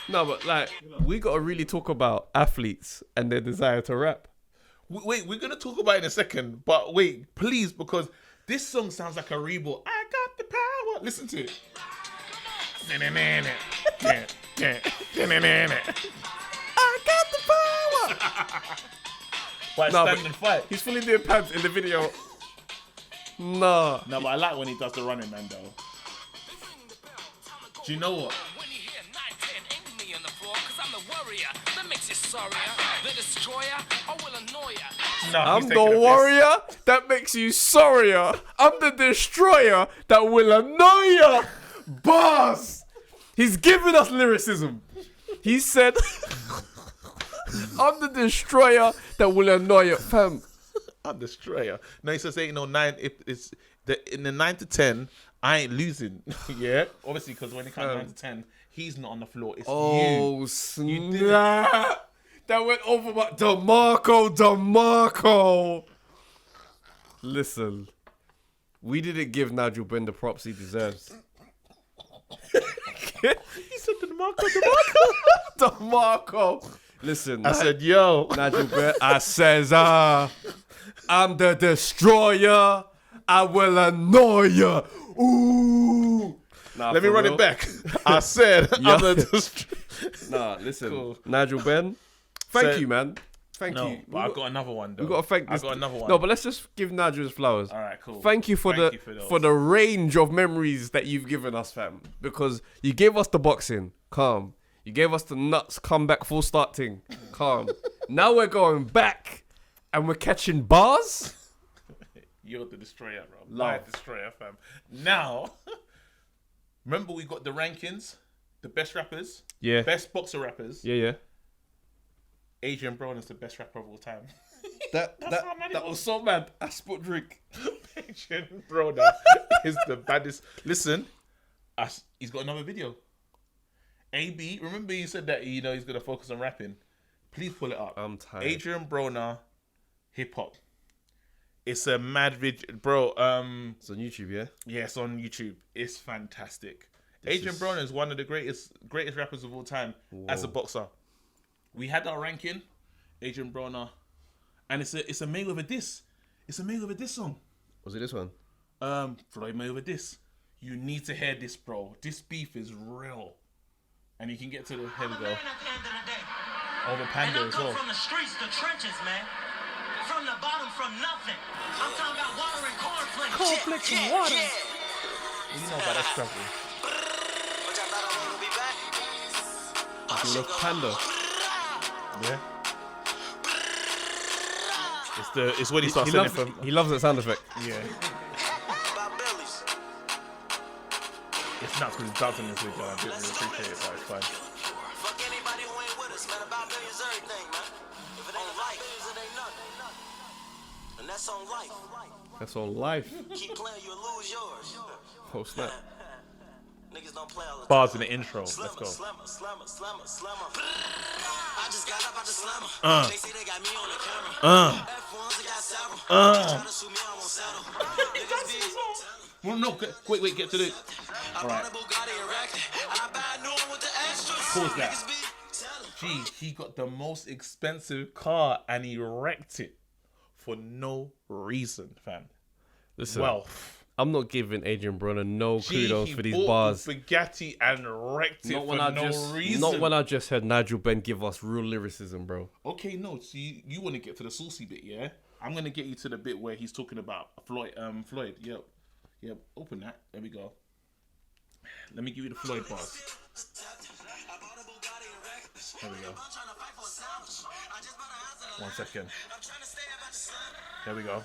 No, but like we gotta really talk about athletes and their desire to rap. Wait, we're gonna talk about it in a second, but wait, please, because this song sounds like a Reebok. I got the power. Listen to it. I got the power. But stand and fight. He's fully doing pads in the video. Nah. No, but I like when he does the running man though. Do you know what? When you hear 9-10, ain't me on the floor, cause I'm the warrior that makes you sorrier. The destroyer, I will annoy ya. No, I'm he's the taking a piss. warrior that makes you sorrier. I'm the destroyer that will annoy ya. Boss! He's giving us lyricism. He said, I'm the destroyer that will annoy you. Fam, I'm destroyer. No, he says 8 or 9. If it's in the 9 to 10, I ain't losing. Yeah, obviously, because when it comes 9 to 10, he's not on the floor. It's you. oh snap. That went over my DeMarco. Listen, we didn't give Nigel Benn the props he deserves. He said to DeMarco. DeMarco. Listen, I said, yo. Nigel Benn, I says, I'm the destroyer. I will annoy you. Ooh. Nah, Let me for run real. it back. I said, I'm the destroyer. Nah, listen, Cool. Nigel Benn, thank So- you, man. Thank No, you. but I got another one though. We got to thank this. I got another one. No, but let's just give Nigel his flowers. All right, cool. Thank you for Thank you for the range of memories that you've given us, fam. Because you gave us the boxing, calm. You gave us the nuts, comeback, full start thing, calm. Now we're going back, and we're catching bars. You're the destroyer, bro. Love. My destroyer, fam. Now, remember we got the rankings, the best rappers, Yeah. best boxer rappers. Yeah. Adrian Brown is the best rapper of all time. That how mad it was so mad. I spot drink. Adrian Brown is the baddest. Listen, he's got another video. AB, remember you said that he's gonna focus on rapping. Please pull it up. I'm tired. Adrian Broner, hip hop. It's a mad video, bro. It's on YouTube, yeah. Yeah, it's on YouTube. It's fantastic. Adrian is- Broner is one of the greatest rappers of all time as a boxer. We had our ranking, Adrian Broner, and it's a Mayweather diss. It's a Mayweather diss song. Was it this one? Floyd Mayweather diss. You need to hear this, bro. This beef is real, and you can get to the. Here we go. Over Panda as well. From the streets, the trenches, man. From the bottom, from nothing. I'm talking about water and cornflakes. Cornflakes and water. You know about that struggle. I love Panda. Yeah. It's when he starts singing from. He loves that sound effect. Yeah. It's nuts because he's dancing this video. I didn't really appreciate it, but it's fine. Fuck anybody who ain't with us, man. About billions, everything, man. If it ain't life, it ain't nothing. And that's on life. That's on life. Keep playing, you'll lose yours. Oh snap. Niggas don't play all the time. Bars in the intro. Let's go. Slammer. I just got up out the slammer. They say they got me on the camera. F1s, they got several. They try to shoot me, I won't settle. Niggas be... Well, no, wait, get to the. I bought a Bugatti and racked it. I buy a new one with the extras. Pause that. Niggas be telling. He got the most expensive car and he wrecked it for no reason, fam. Listen, Wealth. I'm not giving Adrian Broner no kudos He for these bought bars. the Bugatti and wrecked it for no reason. Not when I just heard Nigel Benn give us real lyricism, bro. Okay, no. So you want to get to the saucy bit, yeah? I'm gonna get you to the bit where he's talking about Floyd. Yep. Open that. There we go. Let me give you the Floyd bars. There we go. 1 second. There we go.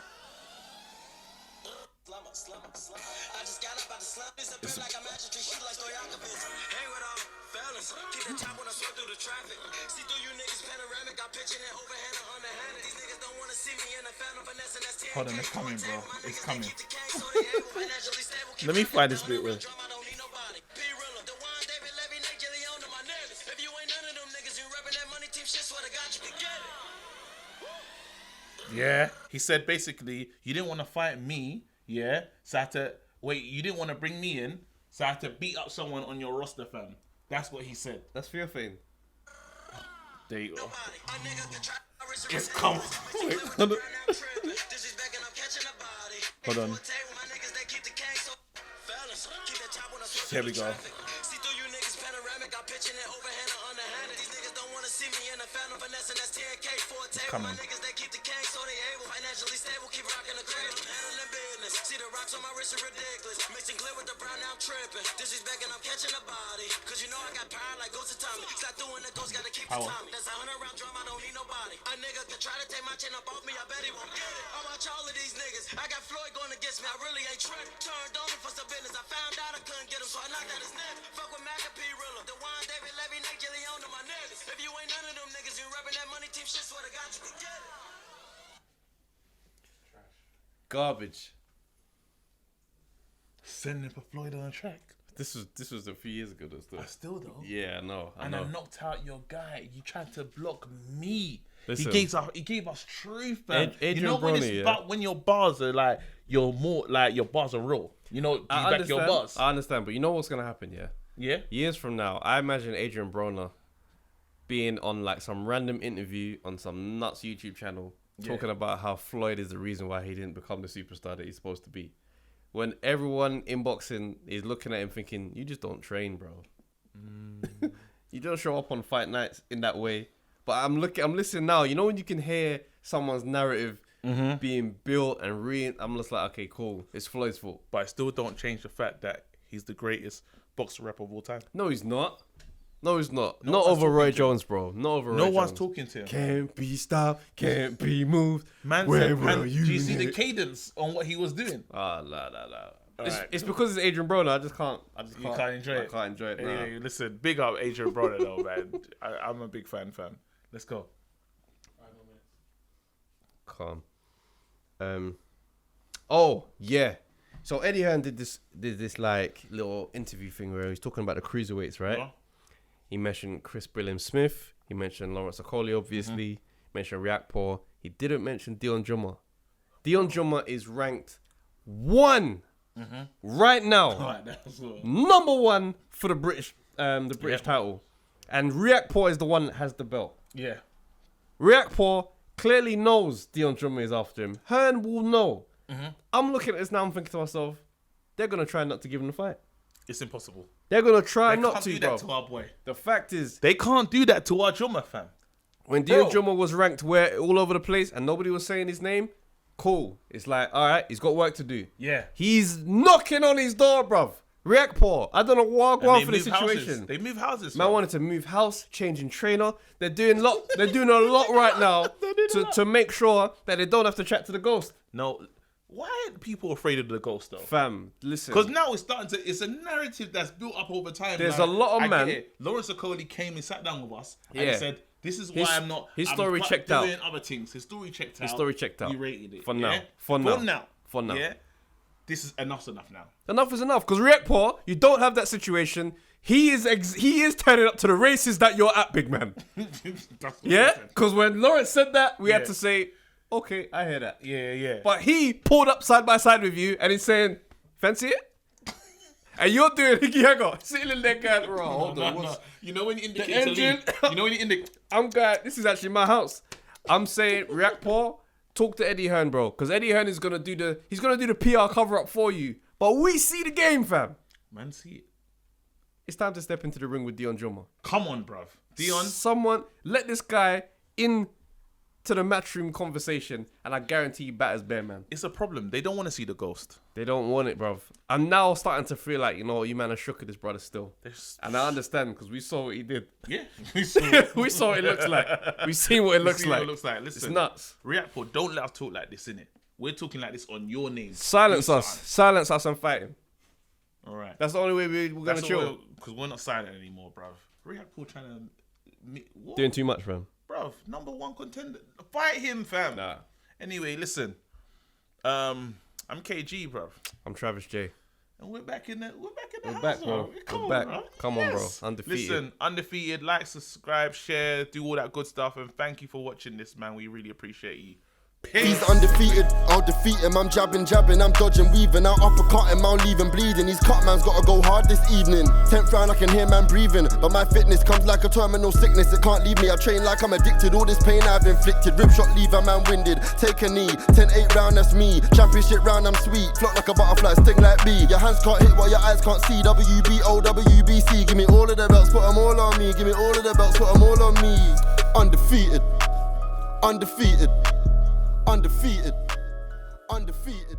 I just got up out the slump. It's a bit like a magic trick. She like Stoyakavitz. Hang with all fellas. Keep the top when I sweat through the traffic. See through you niggas panoramic. I pitch it overhand or underhanded. These niggas don't want to see me in the phantom finesse and that's 10. Hold on, it's coming, bro. It's coming. Let me find this bit where. Yeah, he said basically, you didn't want to fight me, yeah? So I had to, you didn't want to bring me in, so I had to beat up someone on your roster, fam. That's what he said. That's for your thing. There you go. It's coming. Wait, hold on. Hold on. Here we go. in the phantom finesse, and that's 10K for a table. My niggas, they keep the king, so they able. Financially stable, keep rocking the cradle. Handling business. See the rocks on my wrist are ridiculous. Mixing clear with the brown, now I'm tripping. Disrespecting, I'm catching a body. Cause you know I got power like Ghost of Tommy. Slap through in the ghost, gotta keep the Tommy. That's 100 round drum, I don't need nobody. A nigga could try to take my chin up off me, I bet he won't get it. I watch all of these niggas. I got Floyd going against me, I really ain't tripping. Turned on him for some business. I found out I couldn't get him, so I knocked out his neck. Fuck with McApee, Rilla. The one David Levy, Nate Gillion to my niggas. If you ain't none of them niggas, you repping that money team shit, swear to God you can get it. Garbage. Sending for Floyd on the track. This was a few years ago, though. Still. Still though. Yeah, I know. I knocked out your guy. You tried to block me. Listen. He gave us truth, man. Adrian you know when Brony, it's about when your bars are like your bars are raw. You know, you back your bars. I understand, but you know what's gonna happen, yeah? Yeah. Years from now, I imagine Adrian Broner being on like some random interview on some nuts YouTube channel talking about how Floyd is the reason why he didn't become the superstar that he's supposed to be. When everyone in boxing is looking at him thinking, you just don't train, bro. You don't show up on fight nights in that way. But I'm listening now. You know when you can hear someone's narrative being built and I'm just like, okay, cool. It's Floyd's fault. But I still don't change the fact that he's the greatest boxer rapper of all time. No, he's not. No, he's not. Not over Roy Jones, bro. Not over Roy Jones. No one's talking to him. Can't be stopped. Can't be moved. Man Where said, were you? do you see the cadence on what he was doing? La. Right. It's because it's Adrian Broner. I just can't enjoy it. I can't enjoy it. Hey, listen, big up Adrian Broner though, man. I'm a big fan. Let's go. 5 more minutes. Calm. Oh yeah. So Eddie Hearn did this like little interview thing where he's talking about the cruiserweights, right? Uh-huh. He mentioned Chris Smith. He mentioned Lawrence Okoli, obviously. He mentioned Riakporhe. He didn't mention Deion Jumah. Deion Jumah is ranked 1 right now. Number 1 for the British title. And Riakporhe is the one that has the belt. Yeah. Riakporhe clearly knows Deion Jumah is after him. Hearn will know. I'm looking at this now, I'm thinking to myself, they're going to try not to give him the fight. It's impossible. They're going to try They not can't to, do bro. that to our boy. The fact is, They can't do that to our Jumah, fam. when Deion Jumah was ranked all over the place and nobody was saying his name, cool. It's like, all right, he's got work to do. Yeah. He's knocking on his door, bruv. Riakporhe. I don't know what I'm going for this move houses. situation. They move houses. Man fam. wanted to move house, changing trainer. They're doing a lot right now to make sure that they don't have to chat to the ghost. No. Why are people afraid of the ghost though? Fam, listen. Because now it's a narrative that's built up over time. There's a lot of man. Lawrence Okoli came and sat down with us and Yeah. he said, "This is why I'm not." His I'm story checked out. Doing other things. His story checked out. We rated it For yeah? now. For now. Yeah. This is enough now. Enough is enough. Because Riakporhe, you don't have that situation. He is turning up to the races that you're at, big man. Yeah. Because when Lawrence said that, we had to say, okay, I hear that. Yeah. But he pulled up side by side with you and he's saying, fancy it? And you're doing Hickey Hagger, sitting in there going, bro, hold on. No. You know when you indicate The to leave? You know when you indicate? I'm going, this is actually my house. I'm saying, Riakporhe, talk to Eddie Hearn, bro. Because Eddie Hearn is going to do the PR cover-up for you. But we see the game, fam. Man, see it. It's time to step into the ring with Deion Jumah. Come on, bruv. Deion. Someone, let this guy in to the matchroom conversation, and I guarantee he batters bare, man. It's a problem. They don't want to see the ghost. They don't want it, bruv. I'm now starting to feel like, you man are shook at this brother still. And I understand, because we saw what he did. Yeah. We saw what it looks like. We seen what it looks like. Listen, it's nuts. Riakporhe, don't let us talk like this, innit? We're talking like this on your name. Silence us and fight him. All right. That's the only way we're going to chill. Because we're not silent anymore, bruv. Riakporhe trying to... What? Doing too much, fam. Bruv, number 1 contender. Fight him, fam. Nah. Anyway, listen. I'm KG, bruv. I'm Travis J. And we're back in the We're house, back, bro. Come We're on, back. bro. Come on, bro. Undefeated. Listen, undefeated. Like, subscribe, share, do all that good stuff. And thank you for watching this, man. We really appreciate you. He's undefeated, I'll defeat him. I'm jabbing, I'm dodging, weaving. I'll uppercut him, I'll leave him bleeding. He's cut man's gotta go hard this evening. 10th round, I can hear man breathing. But my fitness comes like a terminal sickness. It can't leave me, I train like I'm addicted. All this pain I've inflicted. Rib shot, leave a man winded. Take a knee, 10-8 round, that's me. Championship round, I'm sweet. Float like a butterfly, sting like bee. Your hands can't hit what your eyes can't see. WBO, WBC. Give me all of the belts, put them all on me. Give me all of the belts, put them all on me. undefeated, undefeated, undefeated, undefeated.